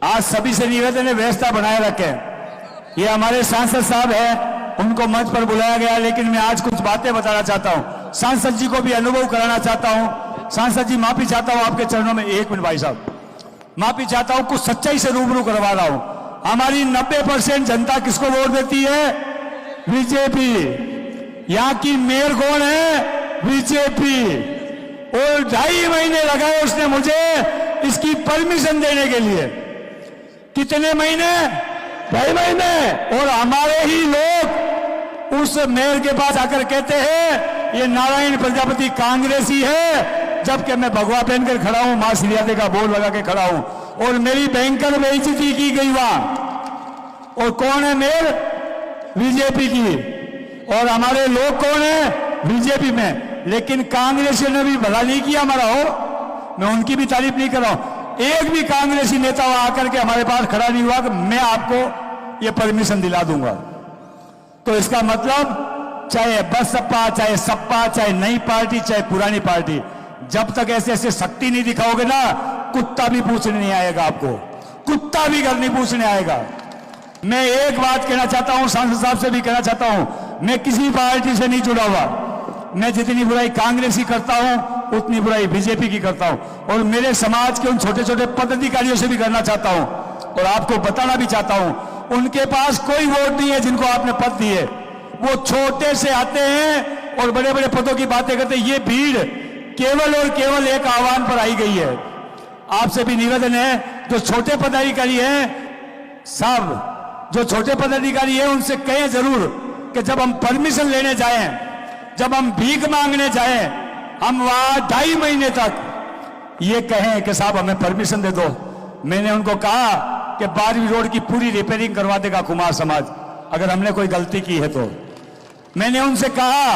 आज सभी से निवेदन है व्यवस्था बनाए रखें। ये हमारे सांसद साहब हैं, उनको मंच पर बुलाया गया, लेकिन मैं आज कुछ बातें बताना चाहता हूं। सांसद जी को भी अनुभव कराना चाहता हूं। सांसद जी माफी चाहता हूं आपके चरणों में, एक मिनट भाई साहब, माफी चाहता हूं, कुछ सच्चाई से रूबरू करवा रहा हूं। हमारी 90% जनता किसको वोट देती है? बीजेपी। यहां की मेयर कौन है? बीजेपी। और 2.5 महीने लगाए उसने मुझे इसकी परमिशन देने के लिए। कितने महीने? 2.5 महीने। और हमारे ही लोग उस मेयर के पास आकर कहते हैं ये नारायण प्रजापति कांग्रेसी है, जबकि मैं भगवा पहनकर खड़ा हूं, मां श्रीयादे का बोर्ड लगा के खड़ा हूं, और मेरी भयंकर बेइज्जती की गई वहां। और कौन है मेयर? बीजेपी की। और हमारे लोग कौन है? बीजेपी में। लेकिन कांग्रेसियों ने भी भला नहीं किया हमारा। हो, मैं उनकी भी तारीफ नहीं कर रहा हूं। एक भी कांग्रेसी नेता आकर के हमारे पास खड़ा नहीं हुआ कि मैं आपको ये परमिशन दिला दूंगा। तो इसका मतलब चाहे बसपा, चाहे सपा, चाहे नई पार्टी, चाहे पुरानी पार्टी, जब तक ऐसे ऐसे शक्ति नहीं दिखाओगे ना, कुत्ता भी पूछने नहीं आएगा आपको, कुत्ता भी घर नहीं पूछने आएगा। मैं एक बात कहना चाहता हूं, सांसद साहब से भी कहना चाहता हूं, मैं किसी पार्टी से नहीं जुड़ा हुआ। मैं जितनी बुराई कांग्रेस की करता हूं उतनी बुराई बीजेपी की करता हूं, और मेरे समाज के उन छोटे छोटे पदाधिकारियों से भी करना चाहता हूं, और आपको बताना भी चाहता हूं, उनके पास कोई वोट नहीं है जिनको आपने पद दिए। वो छोटे से आते हैं और बड़े बड़े पदों की बातें करते हैं। ये भीड़ केवल और केवल एक आह्वान पर आई गई है। आपसे भी निवेदन है, जो छोटे पदाधिकारी हैं साहब, जो छोटे पदाधिकारी हैं उनसे कहें जरूर कि जब हम परमिशन लेने जाएं, जब हम भीख मांगने जाएं, हम वहां 2.5 महीने तक ये कहें कि साहब हमें परमिशन दे दो। मैंने उनको कहा कि 12वीं रोड की पूरी रिपेयरिंग करवा देगा कुमार समाज, अगर हमने कोई गलती की है तो। मैंने उनसे कहा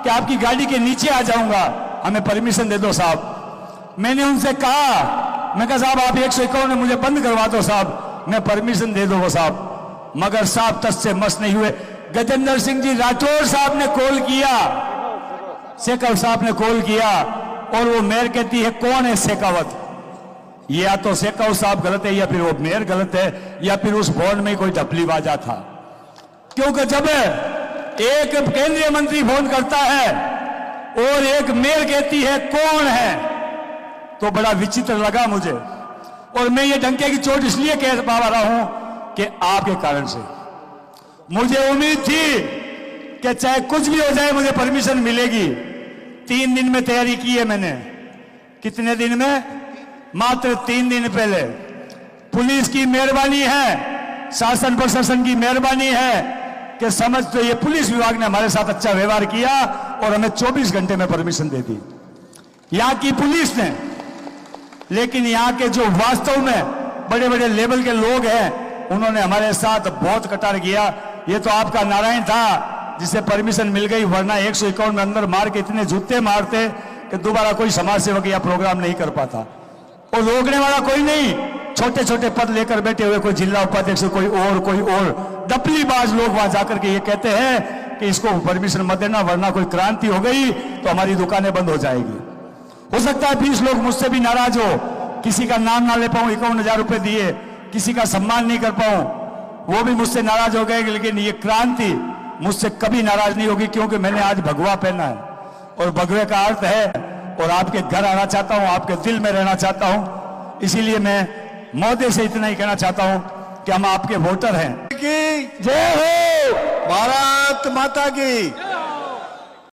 कि आपकी गाड़ी के नीचे आ जाऊंगा, हमें परमिशन दे दो साहब। मैंने उनसे कहा, मैं कहा साहब आप 151 में मुझे बंद करवा दो साहब, मैं परमिशन दे दो वो साहब। मगर साहब तस से मस नहीं हुए। गजेंद्र सिंह जी राठौर साहब ने कॉल किया, शेखावत साहब ने कॉल किया, और वो मेयर कहती है कौन है शेखावत? ये या तो शेखावत साहब गलत है, या फिर वो मेयर गलत है, या फिर उस फोन में कोई ढपलीबाजा था। क्योंकि जब एक केंद्रीय मंत्री फोन करता है और एक मेयर कहती है कौन है, तो बड़ा विचित्र लगा मुझे। और मैं ये डंके की चोट इसलिए कह पा रहा हूं कि आपके कारण से मुझे उम्मीद थी कि चाहे कुछ भी हो जाए मुझे परमिशन मिलेगी। 3 दिन में तैयारी की है मैंने। कितने दिन में? मात्र 3 दिन पहले। पुलिस की मेहरबानी है, शासन प्रशासन की मेहरबानी है कि समझ तो ये पुलिस विभाग ने हमारे साथ अच्छा व्यवहार किया और हमें 24 घंटे में परमिशन दे दी, यहां की पुलिस ने। लेकिन यहां के जो वास्तव में बड़े बड़े लेवल के लोग हैं, उन्होंने हमारे साथ बहुत कटार किया। ये तो आपका नारायण था जिसे परमिशन मिल गई, वरना 151 में अंदर मार के इतने जूते मारते कि दोबारा कोई समाज सेवक या प्रोग्राम नहीं कर पाता। और रोकने वाला कोई नहीं, छोटे छोटे पद लेकर बैठे हुए, कोई जिला उपाध्यक्ष, कोई और डपलीबाज लोग वहां जाकर के ये कहते हैं कि इसको परमिशन मत देना, वरना कोई क्रांति हो गई तो हमारी दुकानें बंद हो जाएगी। हो सकता है 20 लोग मुझसे भी नाराज हो, किसी का नाम ना ले पाऊं, 51,000 रुपए दिए, किसी का सम्मान नहीं कर पाऊं, वो भी मुझसे नाराज हो गए। लेकिन ये क्रांति मुझसे कभी नाराज नहीं होगी, क्योंकि मैंने आज भगवा पहना है, और भगवे का अर्थ है, और आपके घर आना चाहता हूं, आपके दिल में रहना चाहता हूं। इसीलिए मैं महोदय से इतना ही कहना चाहता हूं कि हम आपके वोटर हैं। जय हो, भारत माता की।